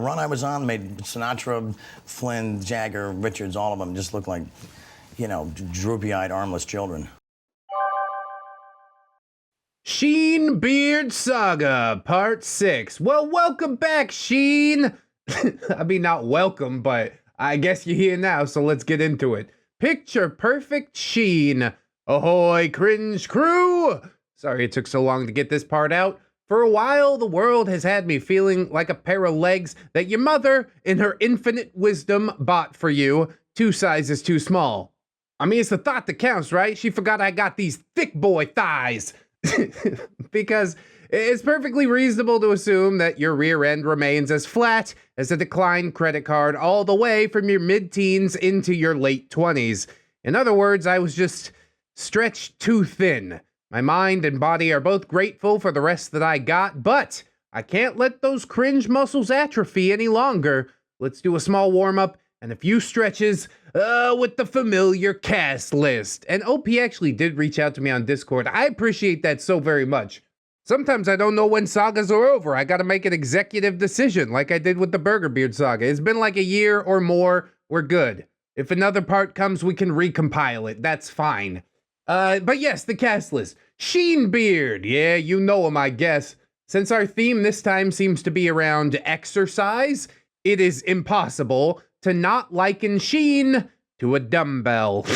run I was on made Sinatra, Flynn, Jagger, Richards, all of them just look like, you know, droopy-eyed, armless children. Sheenbeard Saga, Part 6. Well, welcome back, Sheen! I mean, not welcome, but I guess you're here now, so let's get into it. Picture perfect Sheen. Ahoy, cringe crew! Sorry it took so long to get this part out. For a while, the world has had me feeling like a pair of legs that your mother, in her infinite wisdom, bought for you, 2 sizes too small. I mean, it's the thought that counts, right? She forgot I got these thick boy thighs. Because it's perfectly reasonable to assume that your rear end remains as flat as a declined credit card all the way from your mid-teens into your late 20s. In other words, I was just stretched too thin. My mind and body are both grateful for the rest that I got, but I can't let those cringe muscles atrophy any longer. Let's do a small warm-up and a few stretches with the familiar cast list. And OP actually did reach out to me on Discord. I appreciate that so very much. Sometimes I don't know when sagas are over. I gotta make an executive decision like I did with the Burgerbeard saga. It's been like a year or more. We're good. If another part comes, we can recompile it. That's fine. But yes, the cast list. Sheenbeard. Yeah, you know him, I guess. Since our theme this time seems to be around exercise, it is impossible to not liken Sheen to a dumbbell.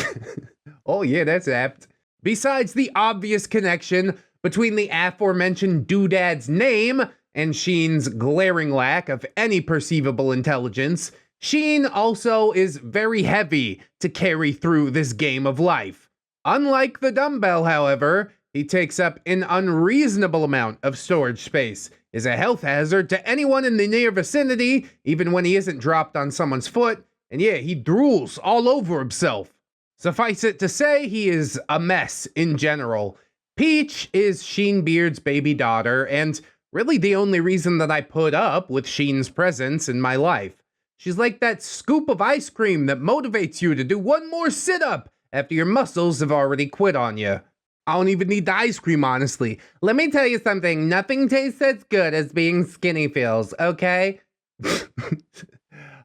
Oh yeah, that's apt. Besides the obvious connection between the aforementioned doodad's name and Sheen's glaring lack of any perceivable intelligence, Sheen also is very heavy to carry through this game of life. Unlike the dumbbell, however, he takes up an unreasonable amount of storage space, is a health hazard to anyone in the near vicinity, even when he isn't dropped on someone's foot, and yeah, he drools all over himself. Suffice it to say, he is a mess in general. Peach is Sheenbeard's baby daughter, and really the only reason that I put up with Sheen's presence in my life. She's like that scoop of ice cream that motivates you to do one more sit-up after your muscles have already quit on you. I don't even need the ice cream, honestly. Let me tell you something, nothing tastes as good as being skinny feels, okay?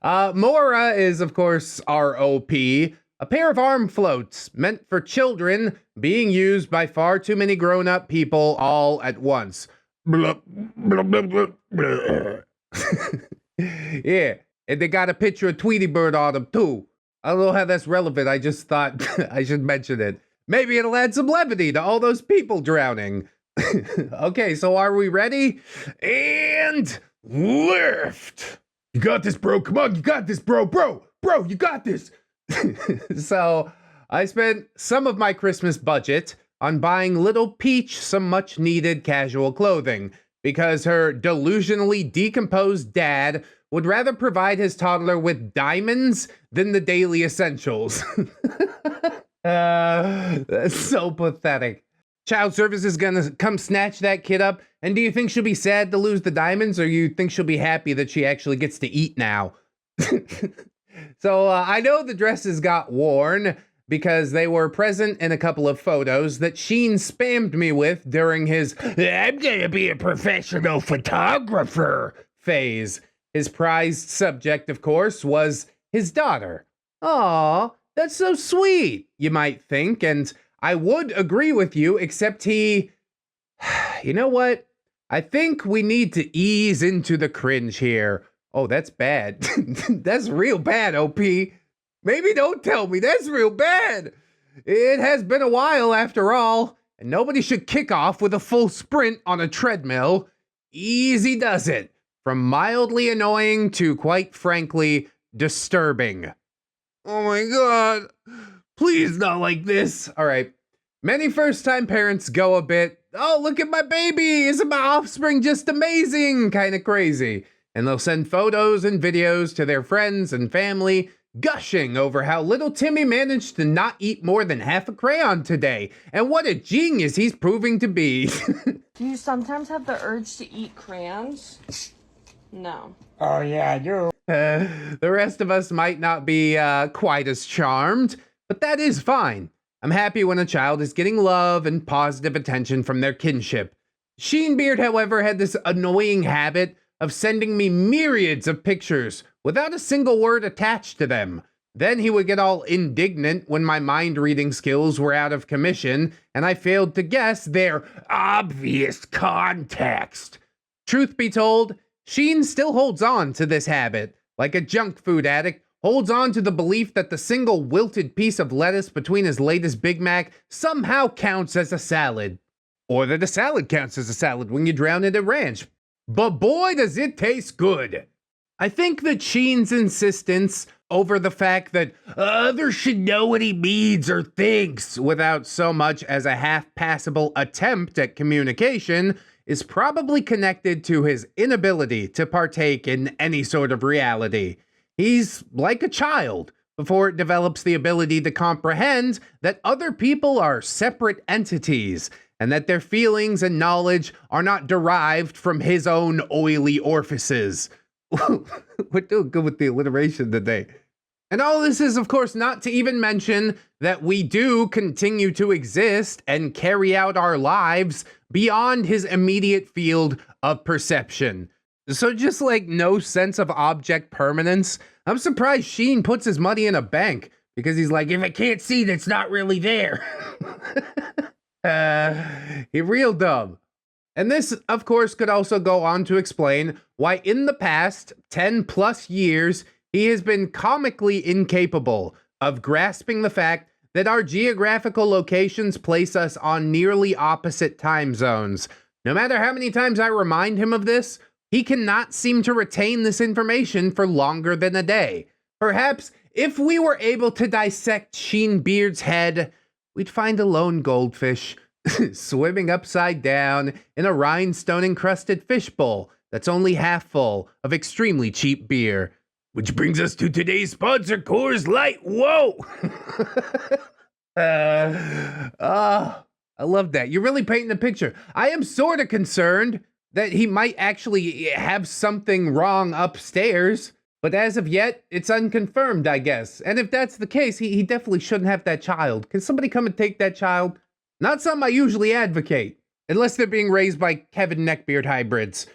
Mora is, of course, ROP, a pair of arm floats meant for children being used by far too many grown-up people all at once. Yeah, and they got a picture of Tweety Bird on them, too. I don't know how that's relevant, I just thought I should mention it. Maybe it'll add some levity to all those people drowning. Okay, so are we ready? And lift! You got this, bro. Come on, you got this, bro. Bro, you got this. So I spent some of my Christmas budget on buying little Peach some much needed casual clothing because her delusionally decomposed dad would rather provide his toddler with diamonds than the daily essentials. That's so pathetic. Child service is gonna come snatch that kid up, and do you think she'll be sad to lose the diamonds, or you think she'll be happy that she actually gets to eat now? So I know the dresses got worn because they were present in a couple of photos that Sheen spammed me with during his "I'm gonna be a professional photographer" phase. His prized subject, of course, was his daughter. Aww, that's so sweet, you might think, and I would agree with you, except he... You know what? I think we need to ease into the cringe here. Oh, that's bad. That's real bad, OP. Maybe don't tell me, that's real bad. It has been a while after all, and nobody should kick off with a full sprint on a treadmill. Easy does it. From mildly annoying to, quite frankly, disturbing. Oh my god. Please not like this. All right. Many first-time parents go a bit, oh, look at my baby. Isn't my offspring just amazing? Kind of crazy. And they'll send photos and videos to their friends and family, gushing over how little Timmy managed to not eat more than half a crayon today. And what a genius he's proving to be. Do you sometimes have the urge to eat crayons? No. Oh yeah, I do. The rest of us might not be quite as charmed, but that is fine. I'm happy when a child is getting love and positive attention from their kinship. Sheenbeard, however, had this annoying habit of sending me myriads of pictures without a single word attached to them. Then he would get all indignant when my mind-reading skills were out of commission and I failed to guess their obvious context. Truth be told, Sheen still holds on to this habit, like a junk food addict holds on to the belief that the single wilted piece of lettuce between his latest Big Mac somehow counts as a salad. Or that a salad counts as a salad when you drown it in ranch. But boy, does it taste good! I think that Sheen's insistence over the fact that others should know what he means or thinks without so much as a half-passable attempt at communication is probably connected to his inability to partake in any sort of reality. He's like a child before it develops the ability to comprehend that other people are separate entities and that their feelings and knowledge are not derived from his own oily orifices. We're doing good with the alliteration today. And all this is, of course, not to even mention that we do continue to exist and carry out our lives beyond his immediate field of perception. So just like no sense of object permanence, I'm surprised Sheen puts his money in a bank because he's like, if I can't see it, it's not really there. He real dumb. And this, of course, could also go on to explain why in the past 10 plus years, he has been comically incapable of grasping the fact that our geographical locations place us on nearly opposite time zones. No matter how many times I remind him of this, he cannot seem to retain this information for longer than a day. Perhaps if we were able to dissect Sheenbeard's head, we'd find a lone goldfish swimming upside down in a rhinestone-encrusted fishbowl that's only half full of extremely cheap beer. Which brings us to today's sponsor, Coors Light. Whoa! I love that. You're really painting the picture. I am sort of concerned that he might actually have something wrong upstairs, but as of yet, it's unconfirmed, I guess. And if that's the case, he definitely shouldn't have that child. Can somebody come and take that child? Not something I usually advocate, unless they're being raised by Kevin Neckbeard hybrids.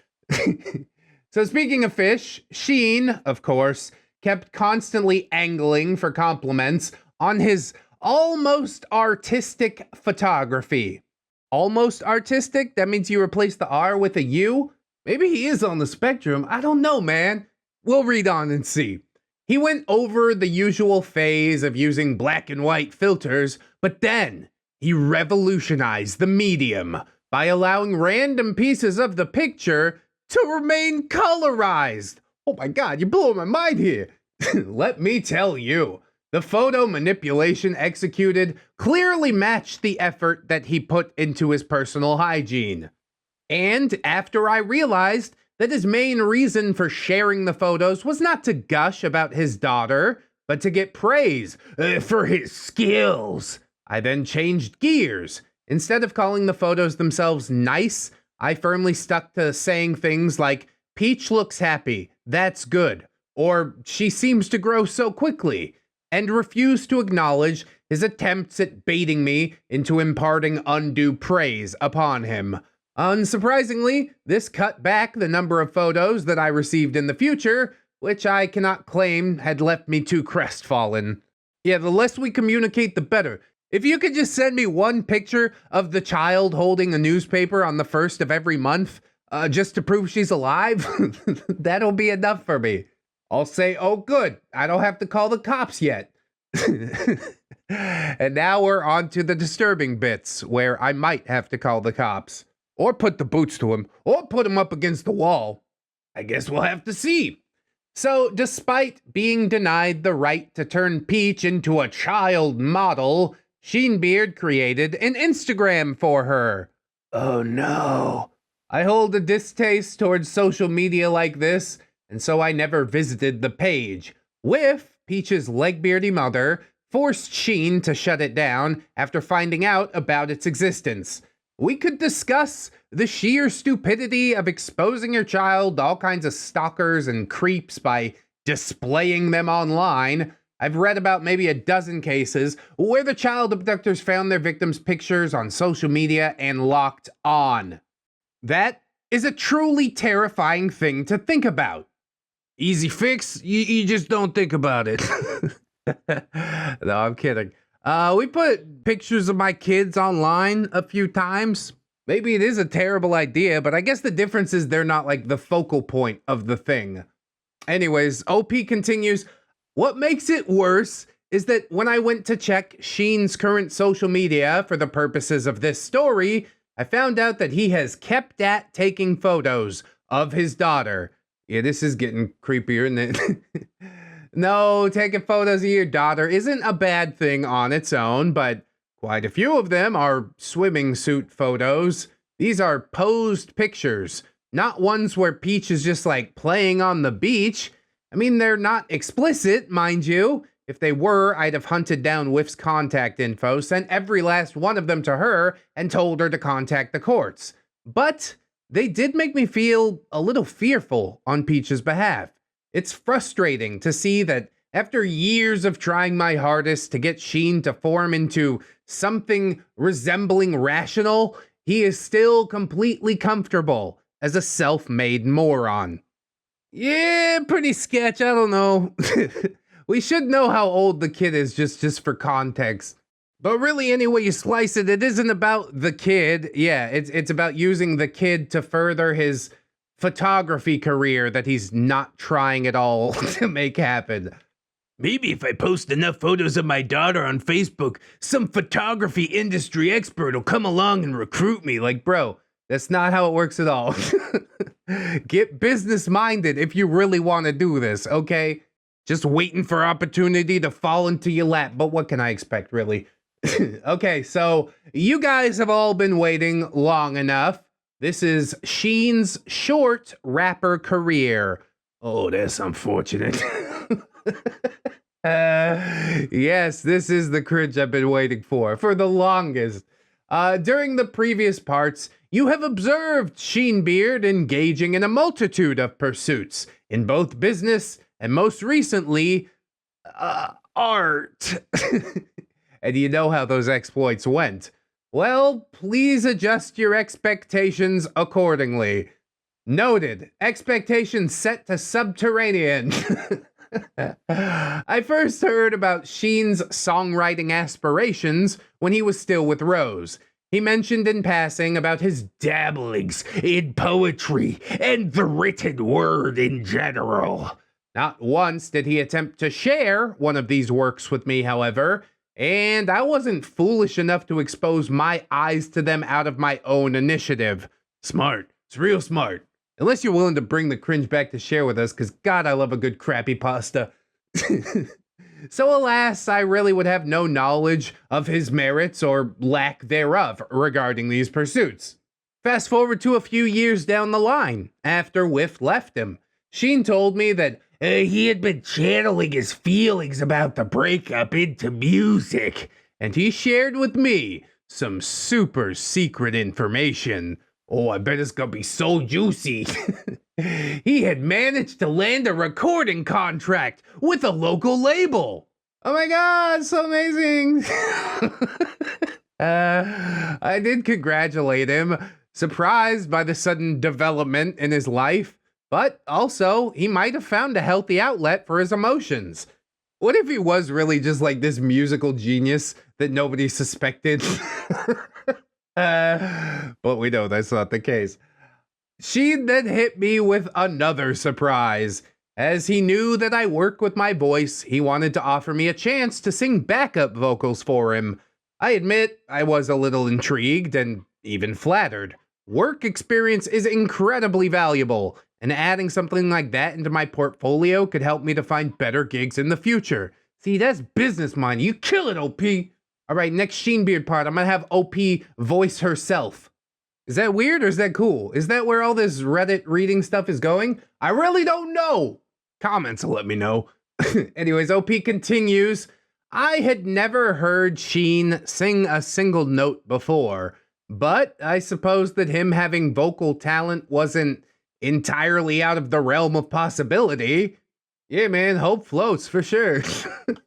So speaking of fish, Sheen, of course, kept constantly angling for compliments on his almost artistic photography. Almost artistic? That means you replace the R with a U? Maybe he is on the spectrum. I don't know, man. We'll read on and see. He went over the usual phase of using black and white filters, but then he revolutionized the medium by allowing random pieces of the picture to remain colorized. Oh my God, you're blowing my mind here. Let me tell you, the photo manipulation executed clearly matched the effort that he put into his personal hygiene. And after I realized that his main reason for sharing the photos was not to gush about his daughter, but to get praise for his skills, I then changed gears. Instead of calling the photos themselves nice, I firmly stuck to saying things like, Peach looks happy, that's good, or she seems to grow so quickly, and refused to acknowledge his attempts at baiting me into imparting undue praise upon him. Unsurprisingly, this cut back the number of photos that I received in the future, which I cannot claim had left me too crestfallen. Yeah, the less we communicate, the better. If you could just send me one picture of the child holding a newspaper on the 1st of every month, just to prove she's alive, that'll be enough for me. I'll say, oh good, I don't have to call the cops yet. And now we're on to the disturbing bits, where I might have to call the cops. Or put the boots to him, or put him up against the wall. I guess we'll have to see. So, despite being denied the right to turn Peach into a child model, Sheenbeard created an Instagram for her. Oh no. I hold a distaste towards social media like this, and so I never visited the page. Whiff, Peach's leg-beardy mother, forced Sheen to shut it down after finding out about its existence. We could discuss the sheer stupidity of exposing your child to all kinds of stalkers and creeps by displaying them online. I've read about maybe a dozen cases where the child abductors found their victims' pictures on social media and locked on. That is a truly terrifying thing to think about. Easy fix, you just don't think about it. No, I'm kidding. We put pictures of my kids online a few times. Maybe it is a terrible idea, but I guess the difference is they're not like the focal point of the thing. Anyways, OP continues, what makes it worse is that when I went to check Sheen's current social media for the purposes of this story, I found out that he has kept at taking photos of his daughter. Yeah, this is getting creepier, isn't it? No, taking photos of your daughter isn't a bad thing on its own, but quite a few of them are swimming suit photos. These are posed pictures, not ones where Peach is just like playing on the beach. I mean, they're not explicit, mind you. If they were, I'd have hunted down Whiff's contact info, sent every last one of them to her, and told her to contact the courts. But they did make me feel a little fearful on Peach's behalf. It's frustrating to see that after years of trying my hardest to get Sheen to form into something resembling rational, he is still completely comfortable as a self-made moron. Yeah, pretty sketch, I don't know. We should know how old the kid is just for context. But really, any way you slice it, it isn't about the kid. Yeah, it's about using the kid to further his photography career that he's not trying at all to make happen. Maybe if I post enough photos of my daughter on Facebook, some photography industry expert will come along and recruit me. Like, bro, that's not how it works at all. Get business-minded if you really want to do this, okay? Just waiting for opportunity to fall into your lap. But what can I expect, really? Okay, so you guys have all been waiting long enough. This is Sheen's short rapper career. Oh, that's unfortunate. Yes, this is the cringe I've been waiting for the longest. During the previous parts, you have observed Sheenbeard engaging in a multitude of pursuits in both business and most recently, art. And you know how those exploits went. Well, please adjust your expectations accordingly. Noted. Expectations set to subterranean. I first heard about Sheen's songwriting aspirations when he was still with Rose. He mentioned in passing about his dabblings in poetry and the written word in general. Not once did he attempt to share one of these works with me, however, and I wasn't foolish enough to expose my eyes to them out of my own initiative. Smart. It's real smart. Unless you're willing to bring the cringe back to share with us, because God, I love a good crappy pasta. So alas, I really would have no knowledge of his merits or lack thereof regarding these pursuits. Fast forward to a few years down the line, after Whiff left him. Sheen told me that he had been channeling his feelings about the breakup into music, and he shared with me some super secret information. Oh, I bet it's gonna be so juicy. He had managed to land a recording contract with a local label. Oh my God, so amazing. I did congratulate him, surprised by the sudden development in his life, but also he might have found a healthy outlet for his emotions. What if he was really just like this musical genius that nobody suspected? But we know that's not the case. Sheen then hit me with another surprise. As he knew that I work with my voice, he wanted to offer me a chance to sing backup vocals for him. I admit I was a little intrigued and even flattered. Work experience is incredibly valuable, and adding something like that into my portfolio could help me to find better gigs in the future. See, that's business mind. You kill it, OP. All right, next Sheenbeard part, I'm gonna have OP voice herself. Is that weird or is that cool? Is that where all this Reddit reading stuff is going? I really don't know. Comments will let me know. Anyways, OP continues. I had never heard Sheen sing a single note before, but I suppose that him having vocal talent wasn't entirely out of the realm of possibility. Yeah, man, hope floats for sure.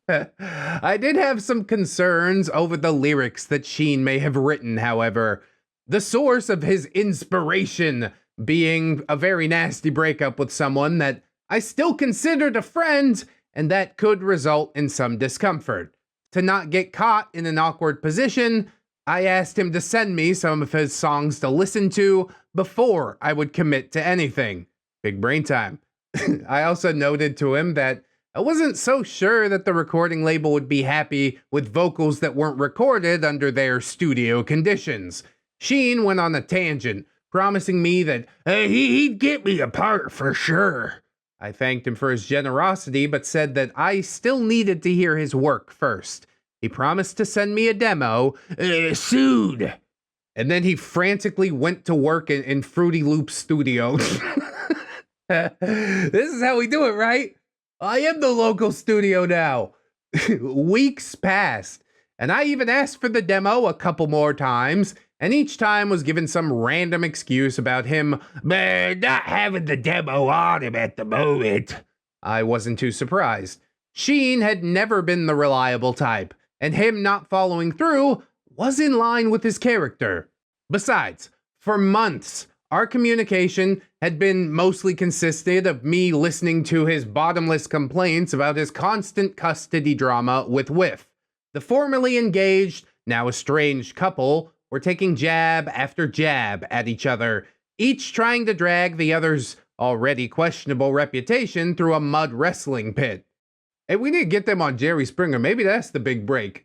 I did have some concerns over the lyrics that Sheen may have written, however. The source of his inspiration being a very nasty breakup with someone that I still considered a friend, and that could result in some discomfort. To not get caught in an awkward position, I asked him to send me some of his songs to listen to before I would commit to anything. Big brain time. I also noted to him that I wasn't so sure that the recording label would be happy with vocals that weren't recorded under their studio conditions. Sheen went on a tangent, promising me that he'd get me a part for sure. I thanked him for his generosity, but said that I still needed to hear his work first. He promised to send me a demo soon. And then he frantically went to work in Fruity Loop Studio. This is how we do it, right? I am the local studio now. Weeks passed, and I even asked for the demo a couple more times, and each time was given some random excuse about him not having the demo on him at the moment. I wasn't too surprised. Sheen had never been the reliable type, and him not following through was in line with his character. Besides, for months, our communication had been mostly consisted of me listening to his bottomless complaints about his constant custody drama with Whiff. The formerly engaged, now estranged couple were taking jab after jab at each other, each trying to drag the other's already questionable reputation through a mud wrestling pit. Hey, we need to get them on Jerry Springer. Maybe that's the big break.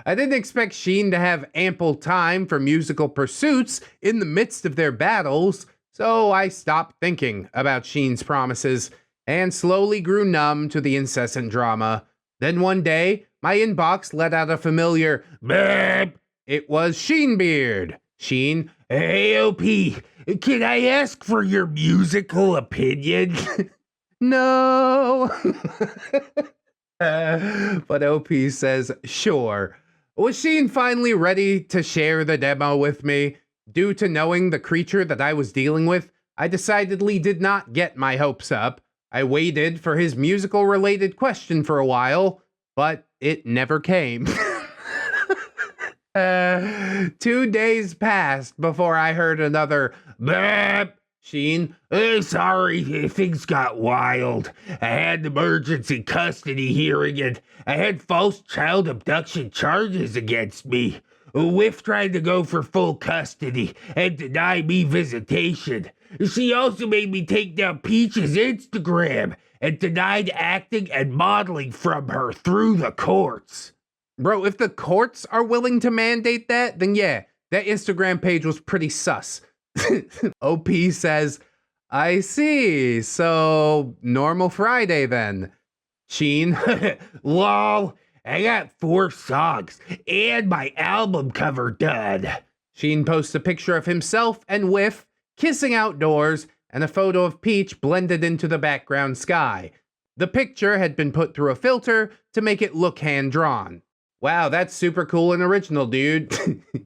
I didn't expect Sheen to have ample time for musical pursuits in the midst of their battles, so I stopped thinking about Sheen's promises and slowly grew numb to the incessant drama. Then one day, my inbox let out a familiar beep. It was Sheenbeard. Sheen, hey OP, can I ask for your musical opinion? No. But OP says, sure. Was Sheen finally ready to share the demo with me? Due to knowing the creature that I was dealing with, I decidedly did not get my hopes up. I waited for his musical-related question for a while, but it never came. 2 days passed before I heard another beep. Sheen, sorry, things got wild. I had emergency custody hearing and I had false child abduction charges against me. Whiff tried to go for full custody and deny me visitation. She also made me take down Peach's Instagram and denied acting and modeling from her through the courts. Bro, if the courts are willing to mandate that, then yeah, that Instagram page was pretty sus. OP says, I see, so normal Friday then. Sheen, lol, I got 4 songs and my album cover done. Sheen posts a picture of himself and Whiff kissing outdoors and a photo of Peach blended into the background sky. The picture had been put through a filter to make it look hand-drawn. Wow, that's super cool and original, dude.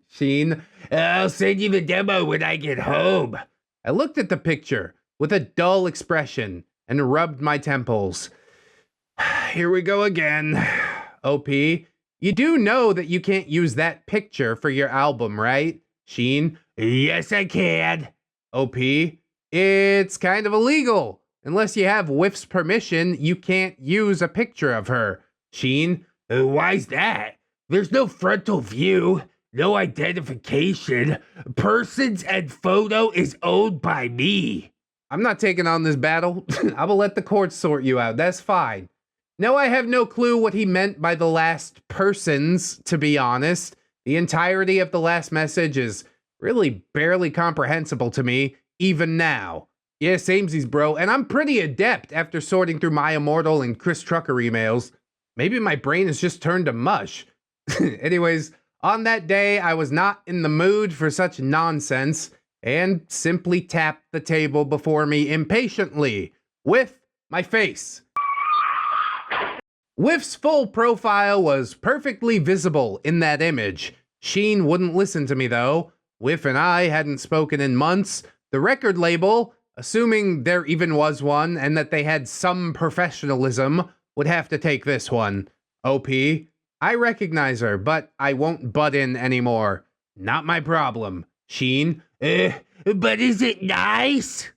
Sheen, I'll send you the demo when I get home. I looked at the picture with a dull expression and rubbed my temples. Here we go again. OP, you do know that you can't use that picture for your album, right? Sheen, yes, I can. OP, it's kind of illegal. Unless you have Whiff's permission, you can't use a picture of her. Sheen, why's that? There's no frontal view, no identification. Persons and photo is owned by me. I'm not taking on this battle. I will let the courts sort you out. That's fine. No, I have no clue what he meant by the last persons, to be honest. The entirety of the last message is really barely comprehensible to me, even now. Yeah, samesies, bro. And I'm pretty adept after sorting through My Immortal and Chris Trucker emails. Maybe my brain has just turned to mush. Anyways, on that day, I was not in the mood for such nonsense and simply tapped the table before me impatiently with my face. Whiff's full profile was perfectly visible in that image. Sheen wouldn't listen to me though. Whiff and I hadn't spoken in months. The record label, assuming there even was one and that they had some professionalism, would have to take this one. OP, I recognize her, but I won't butt in anymore. Not my problem. Sheen, but is it nice?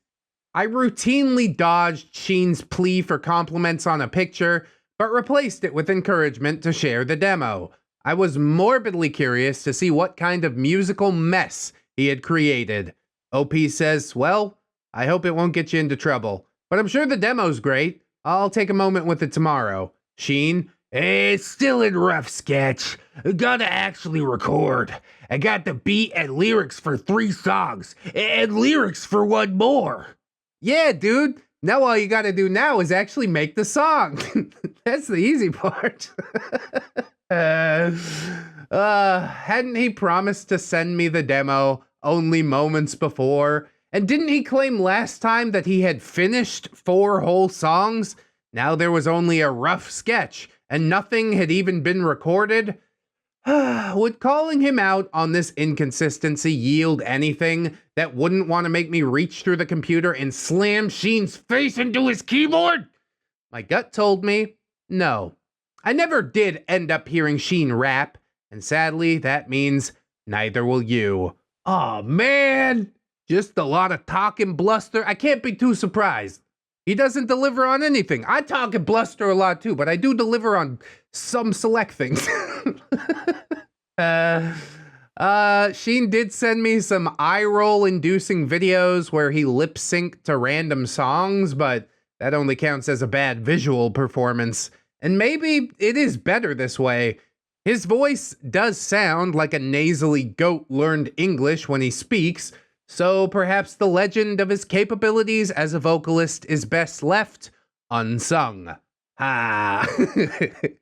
I routinely dodged Sheen's plea for compliments on a picture, but replaced it with encouragement to share the demo. I was morbidly curious to see what kind of musical mess he had created. OP says, well, I hope it won't get you into trouble, but I'm sure the demo's great. I'll take a moment with it tomorrow. Sheen, it's still in rough sketch. Gotta actually record. I got the beat and lyrics for 3 songs, and lyrics for 1 more. Yeah, dude. Now all you gotta do now is actually make the song. That's the easy part. Hadn't he promised to send me the demo only moments before? And didn't he claim last time that he had finished 4 whole songs? Now there was only a rough sketch, and nothing had even been recorded? Would calling him out on this inconsistency yield anything that wouldn't want to make me reach through the computer and slam Sheen's face into his keyboard? My gut told me no. I never did end up hearing Sheen rap, and sadly, that means neither will you. Aw, man! Just a lot of talk and bluster. I can't be too surprised. He doesn't deliver on anything. I talk and bluster a lot too, but I do deliver on some select things. Sheen did send me some eye-roll inducing videos where he lip-synced to random songs, but that only counts as a bad visual performance. And maybe it is better this way. His voice does sound like a nasally goat learned English when he speaks, so perhaps the legend of his capabilities as a vocalist is best left unsung. Ah,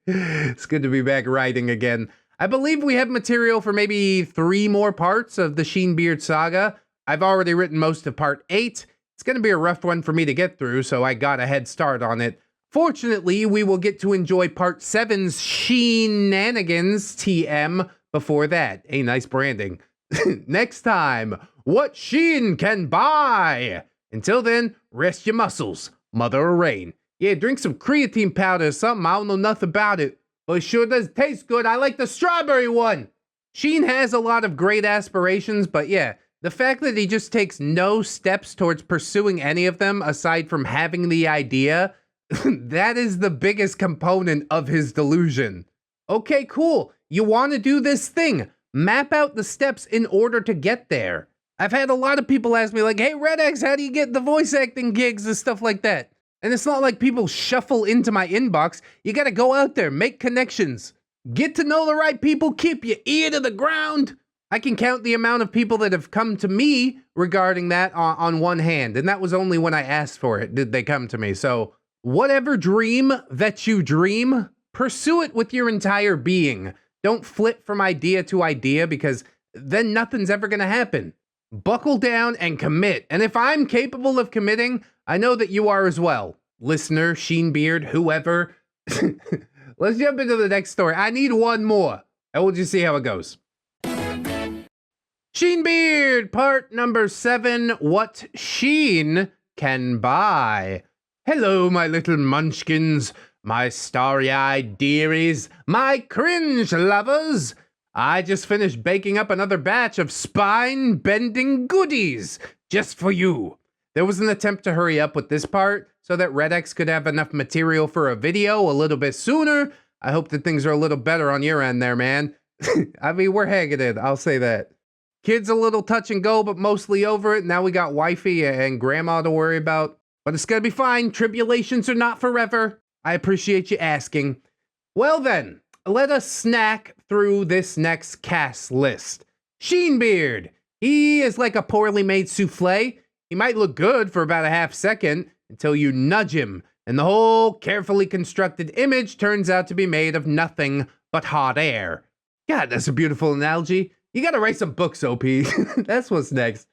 it's good to be back writing again. I believe we have material for maybe 3 more parts of the Sheenbeard saga. I've already written most of part 8. It's going to be a rough one for me to get through, so I got a head start on it. Fortunately, we will get to enjoy part 7's Sheenanigans TM before that. A nice branding. Next time, what Sheen can buy. Until then, rest your muscles, mother of rain. Yeah, drink some creatine powder or something. I don't know nothing about it, but it sure does taste good. I like the strawberry one. Sheen has a lot of great aspirations, but yeah, the fact that he just takes no steps towards pursuing any of them aside from having the idea, that is the biggest component of his delusion. Okay, cool. You want to do this thing. Map out the steps in order to get there. I've had a lot of people ask me like, hey, ReddX, how do you get the voice acting gigs and stuff like that? And it's not like people shuffle into my inbox. You got to go out there, make connections, get to know the right people, keep your ear to the ground. I can count the amount of people that have come to me regarding that on one hand. And that was only when I asked for it did they come to me. So whatever dream that you dream, pursue it with your entire being. Don't flip from idea to idea because then nothing's ever going to happen. Buckle down and commit. And if I'm capable of committing, I know that you are as well. Listener, Sheenbeard, whoever. Let's jump into the next story. I need one more, and we'll just see how it goes. Sheenbeard, part number 7, What Sheen Can Buy. Hello, my little munchkins, my starry-eyed dearies, my cringe lovers. I just finished baking up another batch of spine-bending goodies just for you. There was an attempt to hurry up with this part so that ReddX could have enough material for a video a little bit sooner. I hope that things are a little better on your end there, man. I mean, we're hanging in, I'll say that. Kids a little touch and go, but mostly over it. Now we got wifey and grandma to worry about. But it's gonna be fine. Tribulations are not forever. I appreciate you asking. Well then, let us snack through this next cast list. Sheenbeard. He is like a poorly made souffle. He might look good for about a half second until you nudge him, and the whole carefully constructed image turns out to be made of nothing but hot air. God, that's a beautiful analogy. You gotta write some books, OP. That's what's next.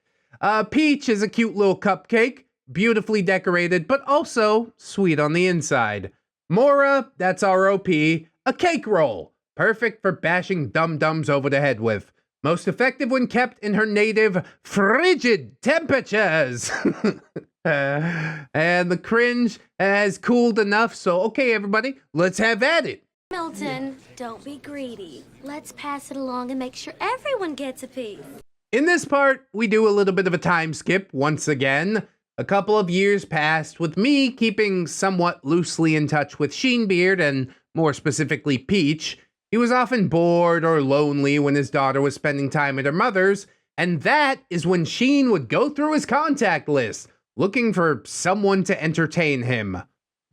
Peach is a cute little cupcake, beautifully decorated, but also sweet on the inside. Mora, that's our OP, a cake roll, perfect for bashing dum-dums over the head with. Most effective when kept in her native frigid temperatures. And the cringe has cooled enough, so okay, everybody, let's have at it. Milton, don't be greedy. Let's pass it along and make sure everyone gets a piece. In this part, we do a little bit of a time skip once again. A couple of years passed with me keeping somewhat loosely in touch with Sheenbeard and more specifically Peach. He was often bored or lonely when his daughter was spending time at her mother's, and that is when Sheen would go through his contact list, looking for someone to entertain him.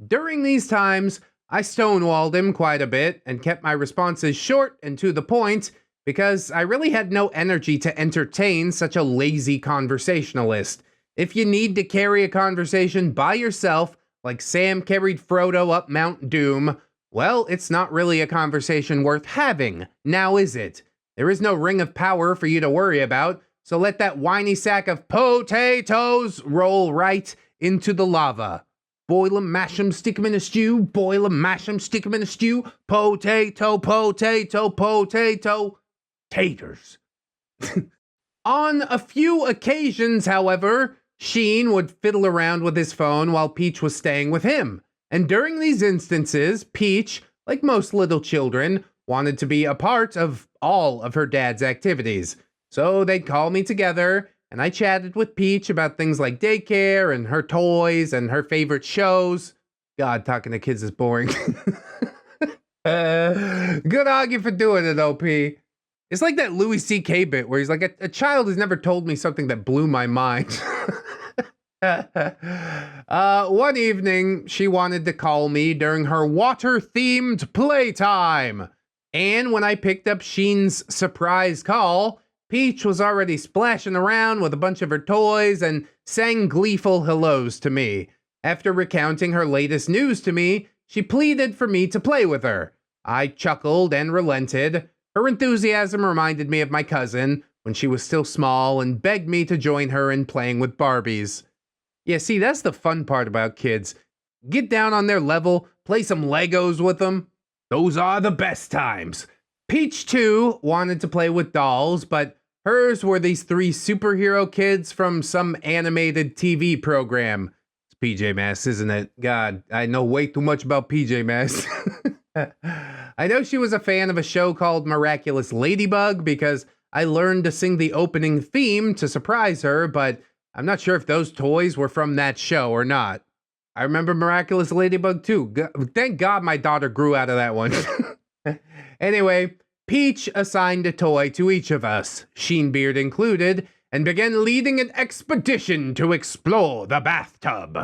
During these times, I stonewalled him quite a bit and kept my responses short and to the point because I really had no energy to entertain such a lazy conversationalist. If you need to carry a conversation by yourself, like Sam carried Frodo up Mount Doom, well, it's not really a conversation worth having, now is it? There is no ring of power for you to worry about, so let that whiny sack of potatoes roll right into the lava. Boil 'em, mash 'em, stick 'em in a stew, boil 'em, mash 'em, stick 'em in a stew, potato, potato, potato, taters. On a few occasions, however, Sheen would fiddle around with his phone while Peach was staying with him. And during these instances, Peach, like most little children, wanted to be a part of all of her dad's activities. So they'd call me together, and I chatted with Peach about things like daycare and her toys and her favorite shows. God, talking to kids is boring. Good on you for doing it, OP. It's like that Louis C.K. bit where he's like, a child has never told me something that blew my mind. One evening, she wanted to call me during her water-themed playtime. And when I picked up Sheen's surprise call, Peach was already splashing around with a bunch of her toys and sang gleeful hellos to me. After recounting her latest news to me, she pleaded for me to play with her. I chuckled and relented. Her enthusiasm reminded me of my cousin when she was still small and begged me to join her in playing with Barbies. Yeah, see, that's the fun part about kids. Get down on their level, play some Legos with them. Those are the best times. Peach, too, wanted to play with dolls, but hers were these 3 superhero kids from some animated TV program. It's PJ Masks, isn't it? God, I know way too much about PJ Masks. I know she was a fan of a show called Miraculous Ladybug because I learned to sing the opening theme to surprise her, but I'm not sure if those toys were from that show or not. I remember Miraculous Ladybug too. Thank God my daughter grew out of that one. Anyway, Peach assigned a toy to each of us, Sheenbeard included, and began leading an expedition to explore the bathtub.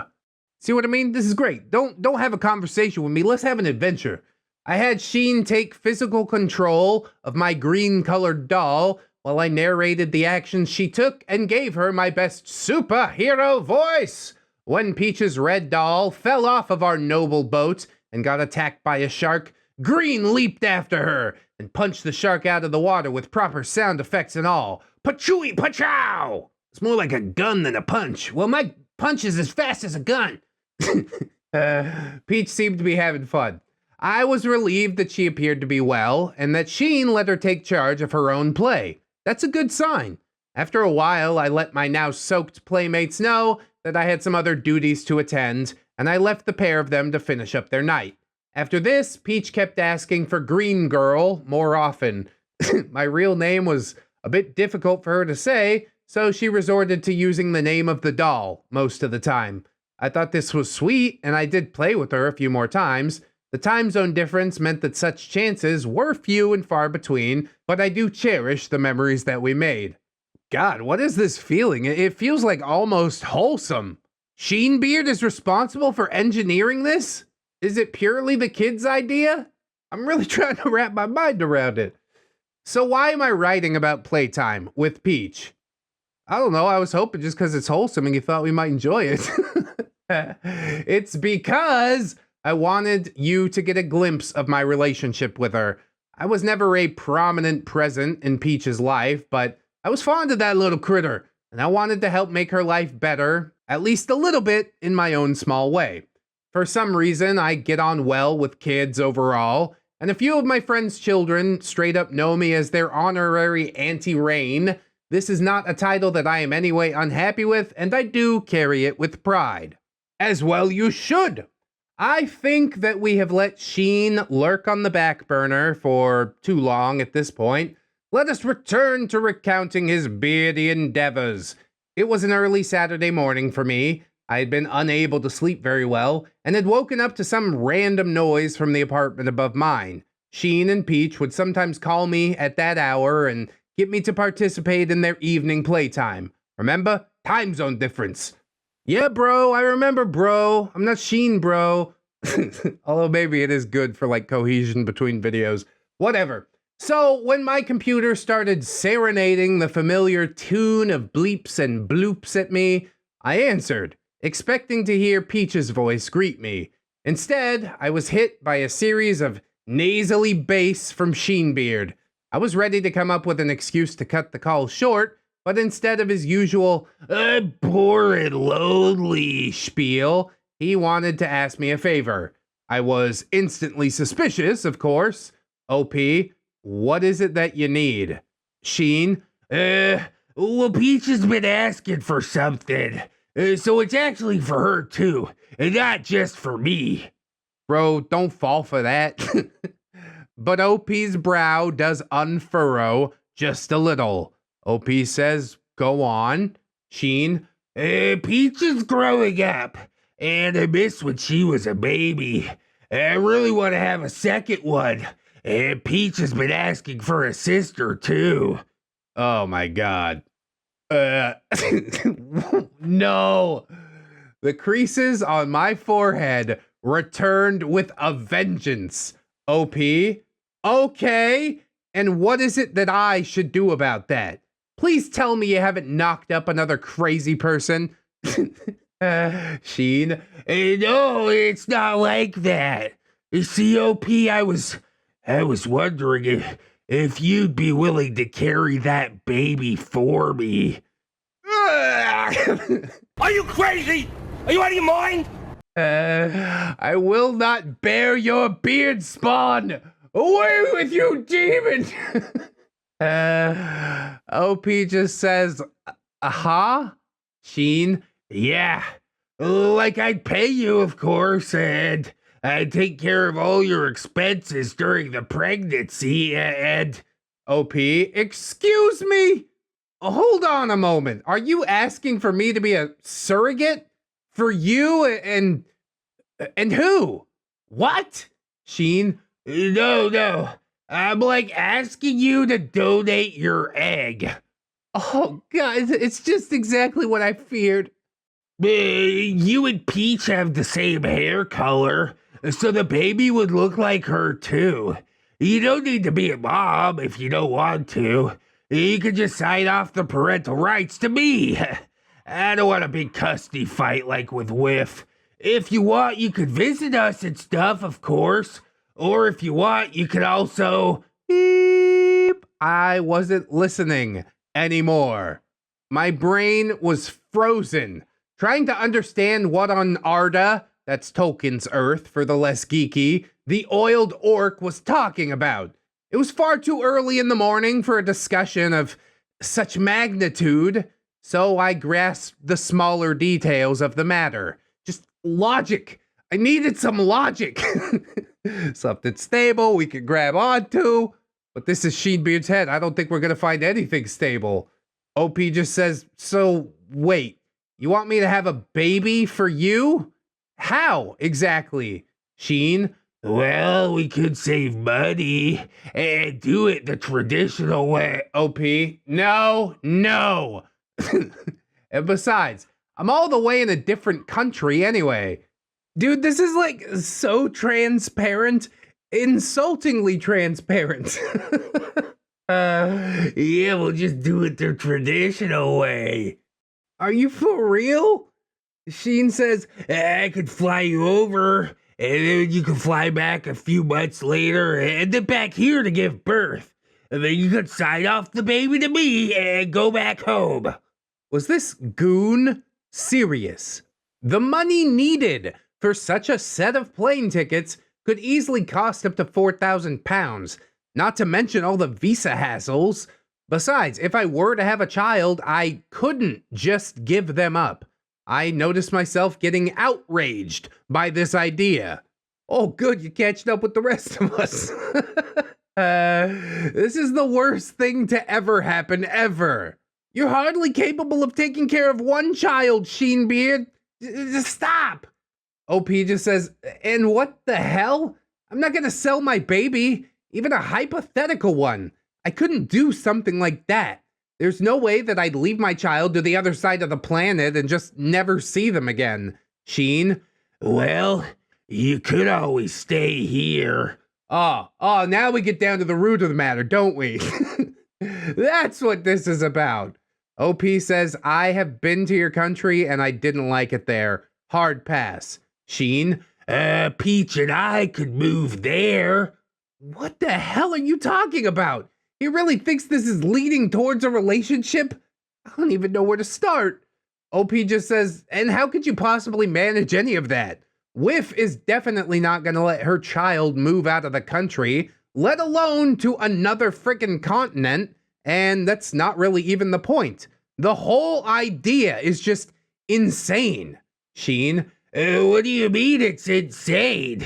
See what I mean? This is great. Don't have a conversation with me. Let's have an adventure. I had Sheen take physical control of my green-colored doll while I narrated the actions she took and gave her my best superhero voice. When Peach's red doll fell off of our noble boat and got attacked by a shark, Green leaped after her and punched the shark out of the water with proper sound effects and all. Pachooey pachow! It's more like a gun than a punch. Well, my punch is as fast as a gun. Peach seemed to be having fun. I was relieved that she appeared to be well, and that Sheen let her take charge of her own play. That's a good sign. After a while, I let my now soaked playmates know that I had some other duties to attend, and I left the pair of them to finish up their night. After this, Peach kept asking for Green Girl more often. My real name was a bit difficult for her to say, so she resorted to using the name of the doll most of the time. I thought this was sweet, and I did play with her a few more times. The time zone difference meant that such chances were few and far between, but I do cherish the memories that we made. God, what is this feeling? It feels like almost wholesome. Sheenbeard is responsible for engineering this? Is it purely the kid's idea? I'm really trying to wrap my mind around it. So why am I writing about playtime with Peach? I don't know, I was hoping just because it's wholesome and you thought we might enjoy it. It's because I wanted you to get a glimpse of my relationship with her. I was never a prominent present in Peach's life, but I was fond of that little critter, and I wanted to help make her life better, at least a little bit, in my own small way. For some reason, I get on well with kids overall, and a few of my friends' children straight up know me as their honorary Auntie Rain. This is not a title that I am anyway unhappy with, and I do carry it with pride. As well you should! I think that we have let Sheen lurk on the back burner for too long at this point. let us return to recounting his beardy endeavors. It was an early Saturday morning for me. I had been unable to sleep very well, and had woken up to some random noise from the apartment above mine. Sheen and Peach would sometimes call me at that hour and get me to participate in their evening playtime. Remember? Time zone difference. Yeah, bro, I remember, bro. I'm not Sheen, bro. Although maybe it is good for, like, cohesion between videos. Whatever. So, when my computer started serenading the familiar tune of bleeps and bloops at me, I answered, expecting to hear Peach's voice greet me. Instead, I was hit by a series of nasally bass from Sheenbeard. I was ready to come up with an excuse to cut the call short, but instead of his usual, boring, lonely spiel, he wanted to ask me a favor. I was instantly suspicious, of course. OP, what is it that you need? Sheen, well, Peach has been asking for something, so it's actually for her too, and not just for me. Bro, don't fall for that. But OP's brow does unfurrow just a little. OP says, go on. Sheen, Peach is growing up, and I miss when she was a baby. I really want to have a second one. And Peach has been asking for a sister, too. Oh, my God. No. The creases on my forehead returned with a vengeance. OP? Okay. And what is it that I should do about that? Please tell me you haven't knocked up another crazy person. Sheen? No, it's not like that. You see, OP, I was wondering if you'd be willing to carry that baby for me. Are you crazy? Are you out of your mind? I will not bear your beard spawn. Away with you, demon! OP just says, Sheen? Yeah. Like I'd pay you, of course, and I'd take care of all your expenses during the pregnancy, and... OP, excuse me? Hold on a moment. Are you asking for me to be a surrogate? For you and who? What? Sheen? No. I'm like asking you to donate your egg. Oh, God, it's just exactly what I feared. You and Peach have the same hair color, so the baby would look like her too. You don't need to be a mom if you don't want to. You can just sign off the parental rights to me. I don't want a big custody fight like with Whiff. If you want, you could visit us and stuff, of course. Or if you want, you could also... Beep. I wasn't listening anymore. My brain was frozen, trying to understand what on Arda, that's Tolkien's Earth for the less geeky, the oiled orc was talking about. It was far too early in the morning for a discussion of such magnitude, so I grasped the smaller details of the matter. Just logic. I needed some logic. Something stable we could grab onto. But this is Sheenbeard's head. I don't think we're going to find anything stable. OP just says, so wait, you want me to have a baby for you? How exactly? Sheen? Well, we could save money and do it the traditional way. OP? No. And besides, I'm all the way in a different country anyway. Dude, this is like so transparent, insultingly transparent. Yeah, we'll just do it the traditional way. Are you for real? Sheen says, I could fly you over, and then you can fly back a few months later, and then back here to give birth. And then you could sign off the baby to me and go back home. Was this goon serious? The money needed for such a set of plane tickets could easily cost up to £4,000, not to mention all the visa hassles. Besides, if I were to have a child, I couldn't just give them up. I noticed myself getting outraged by this idea. Oh, good, you're catching up with the rest of us. This is the worst thing to ever happen, ever. You're hardly capable of taking care of one child, Sheenbeard. Just stop. OP just says, and what the hell? I'm not gonna sell my baby, even a hypothetical one. I couldn't do something like that. There's no way that I'd leave my child to the other side of the planet and just never see them again. Sheen? Well, you could always stay here. Oh, now we get down to the root of the matter, don't we? That's what this is about. OP says, I have been to your country and I didn't like it there. Hard pass. Sheen? Peach and I could move there. What the hell are you talking about? He really thinks this is leading towards a relationship? I don't even know where to start. OP just says, and how could you possibly manage any of that? Whiff is definitely not gonna let her child move out of the country, let alone to another frickin' continent, and that's not really even the point. The whole idea is just insane. Sheen? What do you mean it's insane?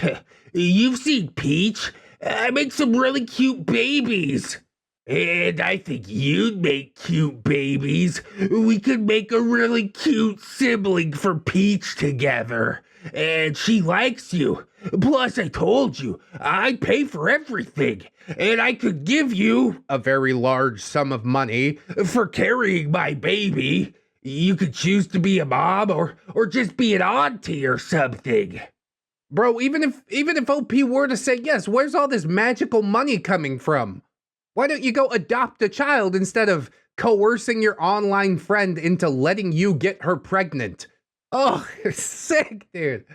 You've seen Peach. I make some really cute babies. And I think you'd make cute babies. We could make a really cute sibling for Peach together. And she likes you. Plus, I told you, I'd pay for everything. And I could give you a very large sum of money for carrying my baby. You could choose to be a mom or just be an auntie or something. Bro, even if OP were to say yes, where's all this magical money coming from? Why don't you go adopt a child instead of coercing your online friend into letting you get her pregnant? Oh, sick, dude.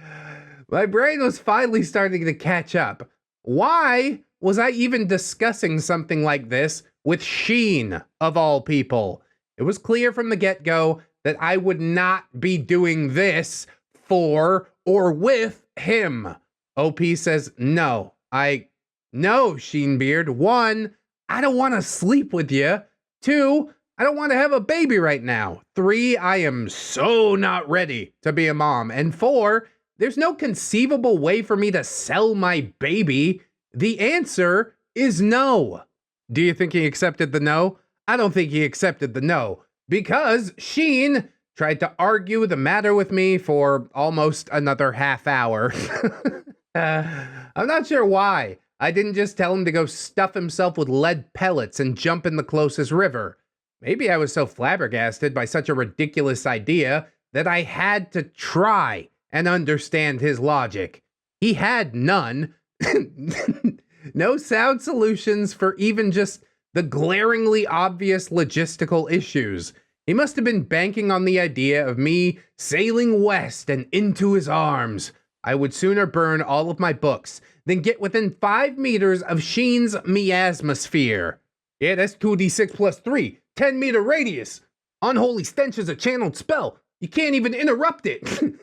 My brain was finally starting to catch up. Why was I even discussing something like this with Sheen, of all people? It was clear from the get-go that I would not be doing this for or with him. OP says, no, Sheenbeard. 1, I don't want to sleep with you. 2, I don't want to have a baby right now. 3, I am so not ready to be a mom. And 4, there's no conceivable way for me to sell my baby. The answer is no. Do you think he accepted the no? I don't think he accepted the no, because Sheen tried to argue the matter with me for almost another half hour. I'm not sure why. I didn't just tell him to go stuff himself with lead pellets and jump in the closest river. Maybe I was so flabbergasted by such a ridiculous idea that I had to try and understand his logic. He had none. No sound solutions for even just the glaringly obvious logistical issues. He must have been banking on the idea of me sailing west and into his arms. I would sooner burn all of my books than get within 5 meters of Sheen's miasmosphere. Yeah, that's 2d6 plus 3, 10-meter radius. Unholy stench is a channeled spell. You can't even interrupt it.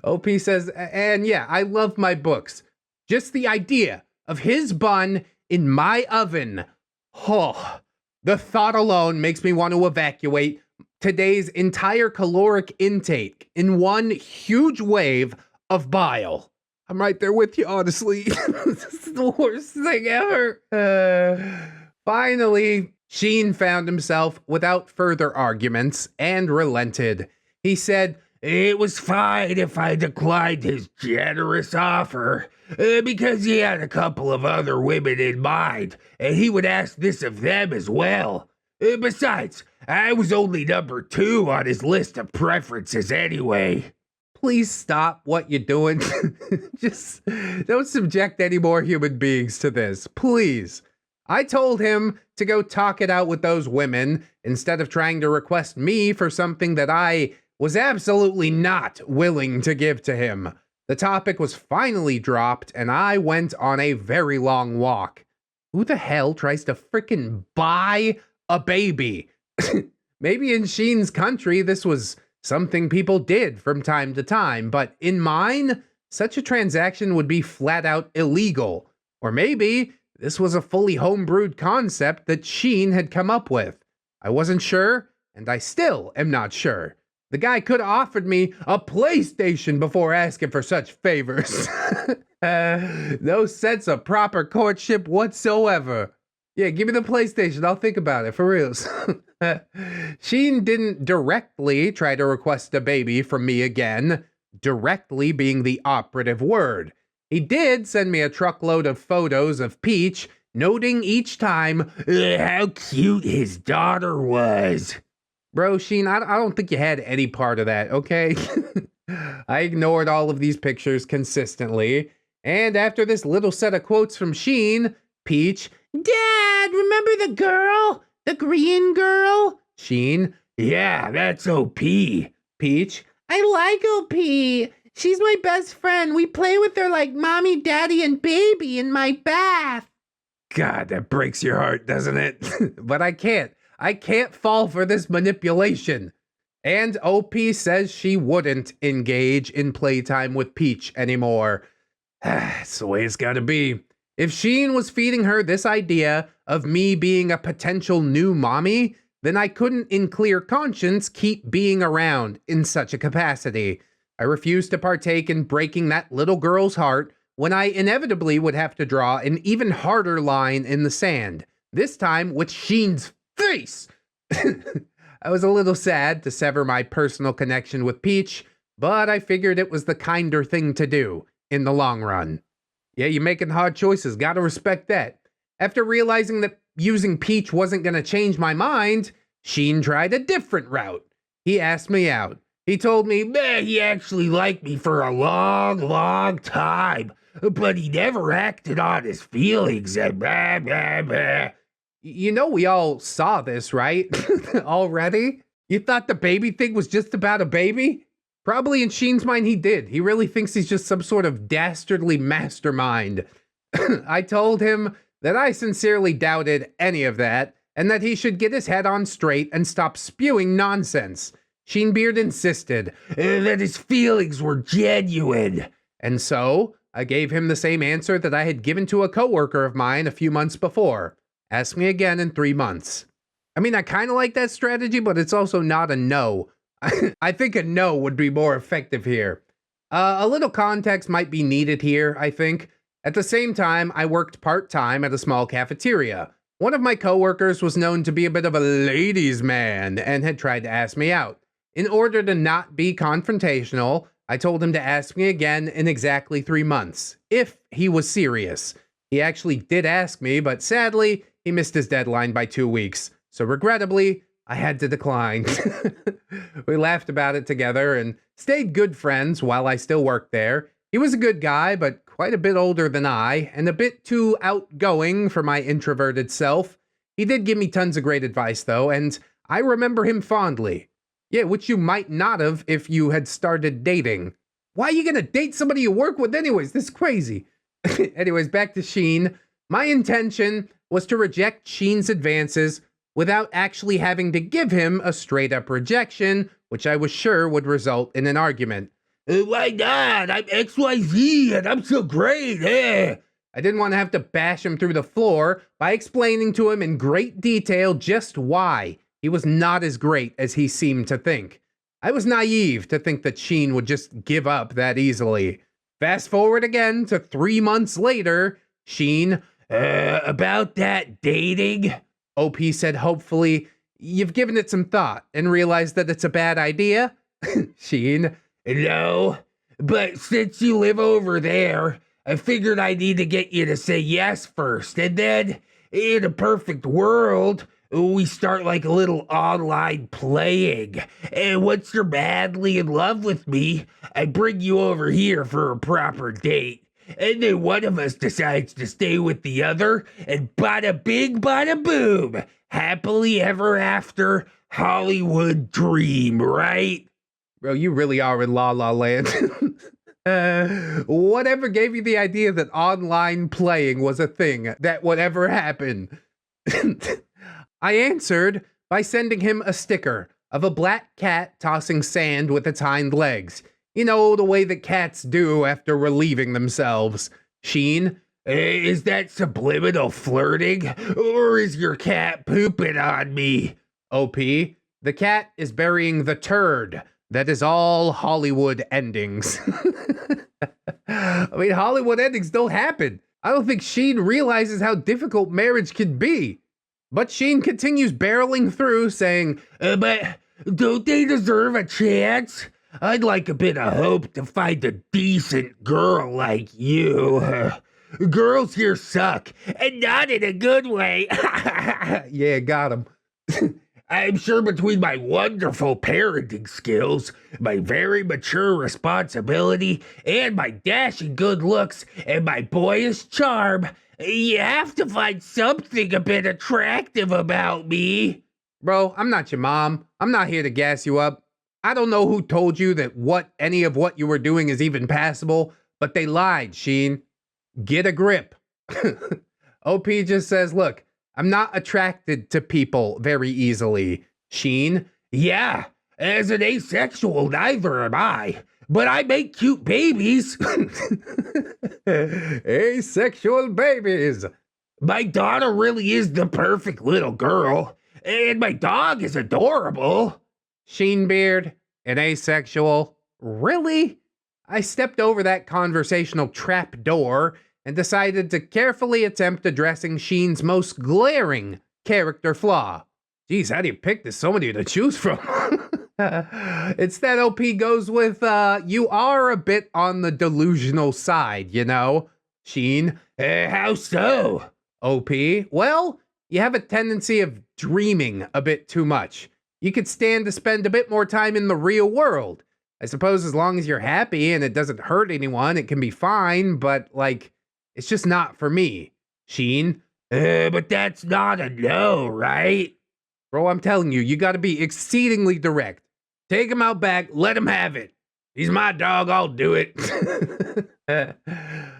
OP says, and yeah, I love my books. Just the idea of his bun in my oven. Oh, the thought alone makes me want to evacuate today's entire caloric intake in one huge wave of bile. I'm right there with you, honestly. This is the worst thing ever. Finally, Sheen found himself without further arguments and relented. He said, it was fine if I declined his generous offer, because he had a couple of other women in mind, and he would ask this of them as well. Besides, I was only number 2 on his list of preferences anyway. Please stop what you're doing. Just don't subject any more human beings to this, please. I told him to go talk it out with those women instead of trying to request me for something that I was absolutely not willing to give to him. The topic was finally dropped and I went on a very long walk. Who the hell tries to frickin' buy a baby? Maybe in Sheen's country this was something people did from time to time, but in mine, such a transaction would be flat out illegal. Or maybe this was a fully homebrewed concept that Sheen had come up with. I wasn't sure, and I still am not sure. The guy could have offered me a PlayStation before asking for such favors. No sense of proper courtship whatsoever. Yeah, give me the PlayStation. I'll think about it, for reals. Sheen didn't directly try to request a baby from me again, directly being the operative word. He did send me a truckload of photos of Peach, noting each time how cute his daughter was. Bro, Sheen, I don't think you had any part of that, okay? I ignored all of these pictures consistently, and after this little set of quotes from Sheen, Peach, Dad, remember the girl? The green girl? Sheen, yeah, that's OP. Peach, I like OP. She's my best friend. We play with her like mommy, daddy, and baby in my bath. God, that breaks your heart, doesn't it? But I can't fall for this manipulation. And OP says she wouldn't engage in playtime with Peach anymore. That's the way it's gotta be. If Sheen was feeding her this idea of me being a potential new mommy, then I couldn't in clear conscience keep being around in such a capacity. I refused to partake in breaking that little girl's heart when I inevitably would have to draw an even harder line in the sand, this time with Sheen's face. I was a little sad to sever my personal connection with Peach, but I figured it was the kinder thing to do in the long run. Yeah, you're making hard choices, gotta respect that. After realizing that using Peach wasn't gonna change my mind, Sheen tried a different route. He asked me out. He told me, he actually liked me for a long, long time, but he never acted on his feelings. You know we all saw this, right? Already? You thought the baby thing was just about a baby? Probably in Sheen's mind he did. He really thinks he's just some sort of dastardly mastermind. I told him that I sincerely doubted any of that, and that he should get his head on straight and stop spewing nonsense. Sheenbeard insisted that his feelings were genuine. And so, I gave him the same answer that I had given to a coworker of mine a few months before. Ask me again in 3 months. I mean, I kind of like that strategy, but it's also not a no. I think a no would be more effective here. A little context might be needed here, I think. At the same time, I worked part-time at a small cafeteria. One of my coworkers was known to be a bit of a ladies' man and had tried to ask me out. In order to not be confrontational, I told him to ask me again in exactly 3 months, if he was serious. He actually did ask me, but sadly, he missed his deadline by 2 weeks. So regrettably, I had to decline. We laughed about it together and stayed good friends while I still worked there. He was a good guy, but quite a bit older than I, and a bit too outgoing for my introverted self. He did give me tons of great advice, though, and I remember him fondly. Yeah, which you might not have if you had started dating. Why are you gonna date somebody you work with anyways? This is crazy. Anyways, back to Sheen. My intention was to reject Sheen's advances without actually having to give him a straight-up rejection, which I was sure would result in an argument. Why not? I'm XYZ and I'm so great. I didn't want to have to bash him through the floor by explaining to him in great detail just why he was not as great as he seemed to think. I was naive to think that Sheen would just give up that easily. Fast forward again to 3 months later, Sheen, about that dating? OP said hopefully, you've given it some thought and realized that it's a bad idea? Sheen, no, but since you live over there, I figured I need to get you to say yes first, and then, in a perfect world, we start like a little online playing, and once you're madly in love with me, I bring you over here for a proper date, and then one of us decides to stay with the other, and bada bing, bada boom, happily ever after, Hollywood dream, right? Bro, you really are in La La Land. Whatever gave you the idea that online playing was a thing that would ever happen? I answered by sending him a sticker of a black cat tossing sand with its hind legs. You know, the way that cats do after relieving themselves. Sheen, is that subliminal flirting? Or is your cat pooping on me? OP, the cat is burying the turd. That is all Hollywood endings. I mean, Hollywood endings don't happen. I don't think Sheen realizes how difficult marriage can be. But Sheen continues barreling through, saying, But don't they deserve a chance? I'd like a bit of hope to find a decent girl like you. Girls here suck, and not in a good way. yeah, got him. I'm sure between my wonderful parenting skills, my very mature responsibility, and my dashing good looks, and my boyish charm, you have to find something a bit attractive about me. Bro, I'm not your mom. I'm not here to gas you up. I don't know who told you that any of what you were doing is even passable, but they lied, Sheen. Get a grip. OP just says, look, I'm not attracted to people very easily, Sheen. Yeah, as an asexual, neither am I. But I make cute babies. Asexual babies. My daughter really is the perfect little girl. And my dog is adorable. Sheenbeard, an asexual. Really? I stepped over that conversational trap door and decided to carefully attempt addressing Sheen's most glaring character flaw. Geez, how do you pick? There's so many to choose from. Instead, OP goes with, you are a bit on the delusional side, you know, Sheen. How so? OP, well, you have a tendency of dreaming a bit too much. You could stand to spend a bit more time in the real world. I suppose as long as you're happy and it doesn't hurt anyone, it can be fine, but, like, it's just not for me, Sheen. But that's not a no, right? Bro, I'm telling you, you gotta be exceedingly direct. Take him out back, let him have it. He's my dog, I'll do it.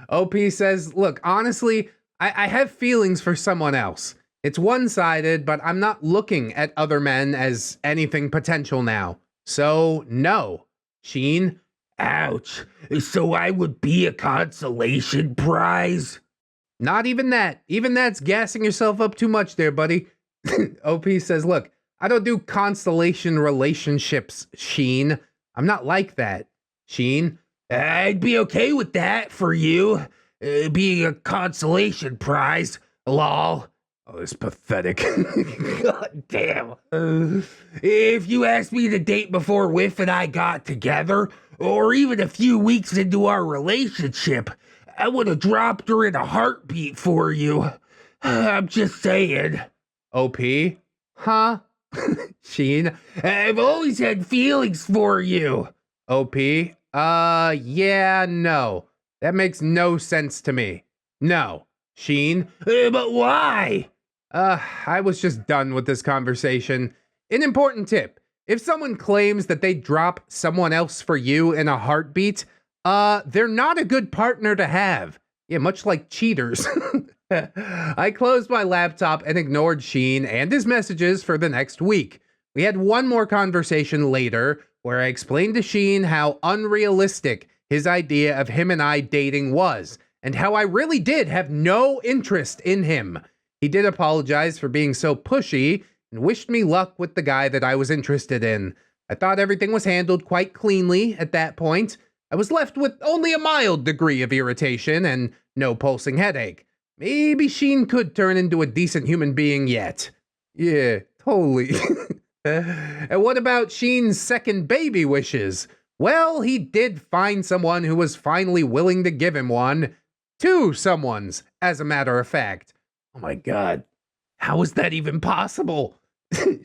OP says, look, honestly, I have feelings for someone else. It's one-sided, but I'm not looking at other men as anything potential now. So, no. Sheen? Ouch. So I would be a consolation prize? Not even that. Even that's gassing yourself up too much there, buddy. OP says, look, I don't do constellation relationships, Sheen. I'm not like that. Sheen? I'd be okay with that for you. Being a consolation prize. Lol. Oh, it's pathetic. God damn. If you asked me to date before Whiff and I got together, or even a few weeks into our relationship, I would have dropped her in a heartbeat for you. I'm just saying. OP? Huh? Sheen? I've always had feelings for you. OP? Yeah, no. That makes no sense to me. No. Sheen? But why? I was just done with this conversation. An important tip. If someone claims that they drop someone else for you in a heartbeat, they're not a good partner to have. Yeah, much like cheaters. I closed my laptop and ignored Sheen and his messages for the next week. We had one more conversation later where I explained to Sheen how unrealistic his idea of him and I dating was, and how I really did have no interest in him. He did apologize for being so pushy and wished me luck with the guy that I was interested in. I thought everything was handled quite cleanly at that point. I was left with only a mild degree of irritation and no pulsing headache. Maybe Sheen could turn into a decent human being yet. Yeah, totally. And what about Sheen's second baby wishes? Well, he did find someone who was finally willing to give him one. Two someones, as a matter of fact. Oh my god. How is that even possible?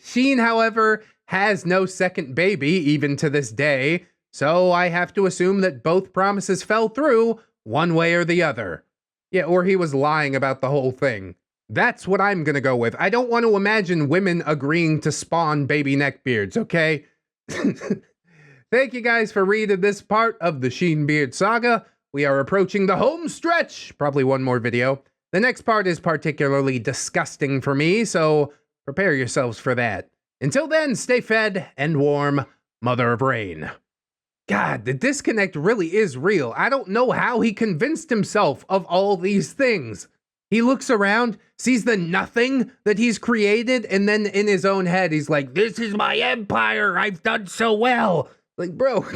Sheen, however, has no second baby even to this day, so I have to assume that both promises fell through one way or the other. Yeah, or he was lying about the whole thing. That's what I'm gonna go with. I don't want to imagine women agreeing to spawn baby neckbeards, okay? Thank you guys for reading this part of the Sheenbeard saga. We are approaching the home stretch. Probably one more video. The next part is particularly disgusting for me, so prepare yourselves for that. Until then, stay fed and warm, Mother of Rain. God, the disconnect really is real. I don't know how he convinced himself of all these things. He looks around, sees the nothing that he's created, and then in his own head, he's like, this is my empire. I've done so well. Like, bro,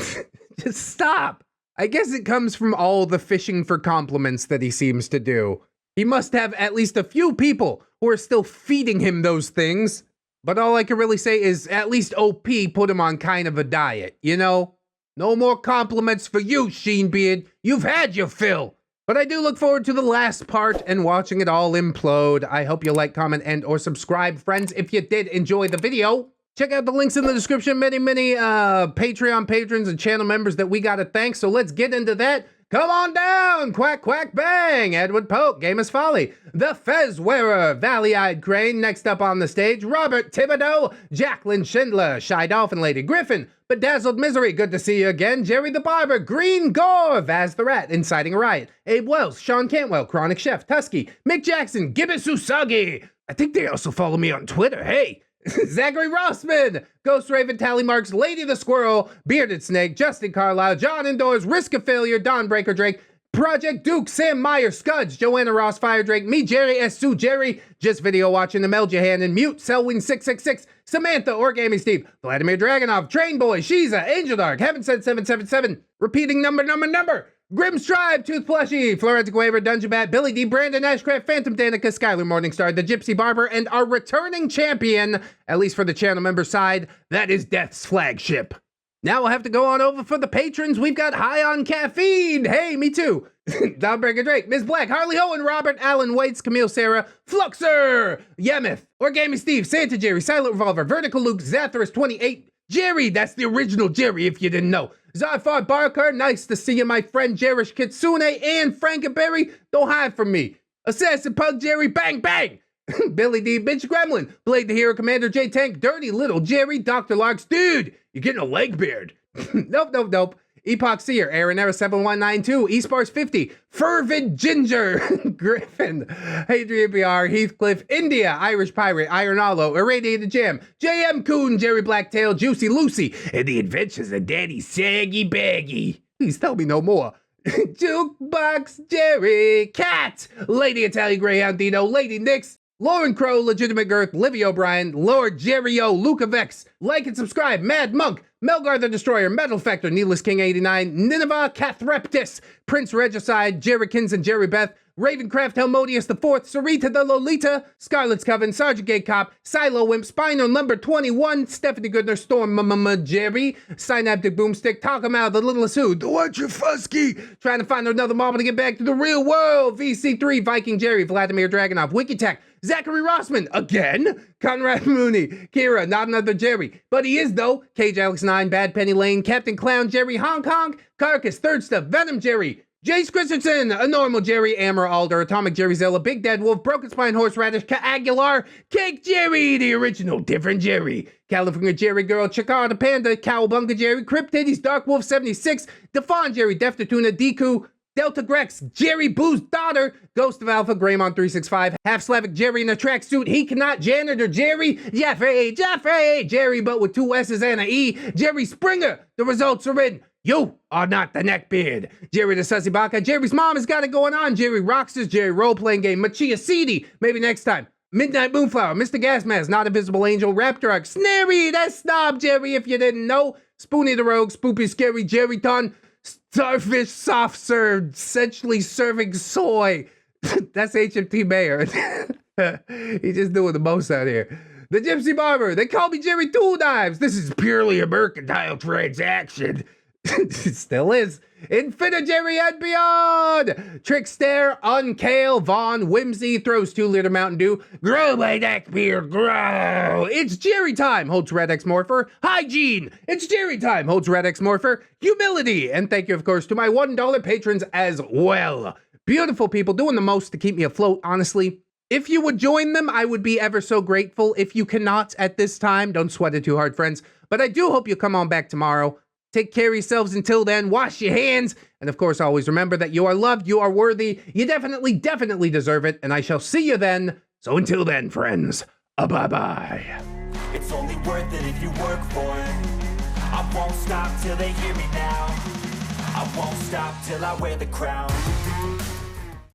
just stop. I guess it comes from all the fishing for compliments that he seems to do. He must have at least a few people who are still feeding him those things. But all I can really say is at least OP put him on kind of a diet, you know? No more compliments for you, Sheenbeard. You've had your fill. But I do look forward to the last part and watching it all implode. I hope you like, comment, and or subscribe, friends, if you did enjoy the video. Check out the links in the description. Many Patreon patrons and channel members that we gotta thank. So let's get into that. Come on down! Quack, quack, bang! Edward Polk, Gamers Folly, The Fez Wearer, Valley-Eyed Crane, next up on the stage, Robert Thibodeau, Jacqueline Schindler, Shy Dolphin Lady, Griffin, Bedazzled Misery, good to see you again, Jerry the Barber, Green Gore, Vaz the Rat, Inciting a Riot, Abe Wells, Sean Cantwell, Chronic Chef, Tusky, Mick Jackson, Gibbous Usagi. I think they also follow me on Twitter, hey! Zachary Rossman, Ghost Raven, Tally Marks, Lady the Squirrel, Bearded Snake, Justin Carlisle, John Indoors, Risk of Failure, Don Breaker Drake, Project Duke, Sam Meyer, Scuds, Joanna Ross, Fire Drake, me, Jerry S. Sue, Jerry, Just Video Watching, Mel Johannan, Mute, Selwyn 666, Samantha, Origami Steve, Vladimir Dragonov, Train Boy, Shiza, Angel Dark, Heaven Said 777, repeating number, Grim's Tribe, Tooth Plushy, Florentic Waver, Dungeon Bat, Billy D, Brandon Ashcraft, Phantom Danica, Skylar Morningstar, The Gypsy Barber, and our returning champion, at least for the channel member side, that is Death's Flagship. Now we'll have to go on over for the patrons. We've got High on Caffeine. Hey, me too. Downbreaker Drake, Ms. Black, Harley Owen, Robert, Allen Waits, Camille Sarah, Fluxer, Yemeth, Origami Steve, Santa Jerry, Silent Revolver, Vertical Luke, Zathras 28, Jerry, that's the original Jerry if you didn't know. Zarfar Barker, nice to see you, my friend Jerish Kitsune, and Frankenberry, don't hide from me. Assassin Pug Jerry, bang, bang. Billy D, Bitch Gremlin, Blade the Hero, Commander J Tank, Dirty Little Jerry, Dr. Larks, dude, you're getting a leg beard. Nope. Epoch Seer, Aaron Era 7192, Esports 50, Fervid Ginger, Griffin, Hadrian BR, Heathcliff, India, Irish Pirate, Iron Hollow, Irradiated Jam, JM Coon, Jerry Blacktail, Juicy Lucy, and the Adventures of Daddy Saggy Baggy. Please tell me no more. Jukebox Jerry, Cat, Lady Italian Greyhound Dino, Lady Nix, Lauren Crow, Legitimate Girth, Livy O'Brien, Lord Jerry O, Luca Vex, like and subscribe, Mad Monk, Melgar the Destroyer, Metal Factor, Needless King 89, Nineveh Cathreptis, Prince Regicide, Jerrykins and Jerry Beth, Ravencraft Helmodius IV, Sarita the Lolita, Scarlet's Coven, Sergeant Gay Cop, Silo Wimp, Spino number 21, Stephanie Goodner, Storm Jerry, Synaptic Boomstick, Talkamow, the Littlest Who, the Watcher Fusky, trying to find another marble to get back to the real world, VC3, Viking Jerry, Vladimir Dragonov, Wikitech, Zachary Rossman, again, Conrad Mooney, Kira, not another Jerry, but he is though, Cage Alex 9, Bad Penny Lane, Captain Clown Jerry, Hong Kong, Carcass, Third Stuff, Venom Jerry, Jace Christensen, A Normal Jerry, Amber Alder, Atomic Jerry Zilla, Big Dead Wolf, Broken Spine Horseradish, Aguilar, Cake Jerry, the original different Jerry, California Jerry Girl, Chakara Panda, Cowabunga Jerry, Crypt Titties, Dark Wolf 76, Defon Jerry, Def Tuna, Deku, Delta Grex, Jerry Boo's daughter, Ghost of Alpha, Greymon 365, Half Slavic Jerry in a tracksuit, He Cannot, Janitor Jerry, Jeffrey, Jerry but with 2 S's and a E, Jerry Springer, the results are in. You are not the neckbeard. Jerry the Sussy Baka, Jerry's mom has got it going on, Jerry Rocksters, Jerry Role-Playing Game, Machia Seedy, maybe next time. Midnight Moonflower, Mr. Gasmask, Not Invisible Angel, Raptor Arc, Snary, that's Snob Jerry if you didn't know, Spoonie the Rogue, Spoopy Scary, Jerry Ton, Starfish Soft Served, essentially serving soy. That's HMT Mayor. He's just doing the most out here. The Gypsy Barber, they call me Jerry Tool Knives. This is purely a mercantile transaction. It still is. Infinite Jerry and beyond. Trickster, Uncale, Vaughn, Whimsy, throws 2-liter Mountain Dew. Grow my neckbeard, grow. It's Jerry time, holds ReddX Morpher. Hygiene, it's Jerry time, holds ReddX Morpher. Humility, and thank you, of course, to my $1 patrons as well. Beautiful people doing the most to keep me afloat, honestly. If you would join them, I would be ever so grateful. If you cannot at this time, don't sweat it too hard, friends. But I do hope you'll come on back tomorrow. Take care of yourselves until then. Wash your hands. And of course, always remember that you are loved, you are worthy. You definitely deserve it. And I shall see you then. So until then, friends, bye-bye. It's only worth it if you work for it. I won't stop till they hear me now. I won't stop till I wear the crown.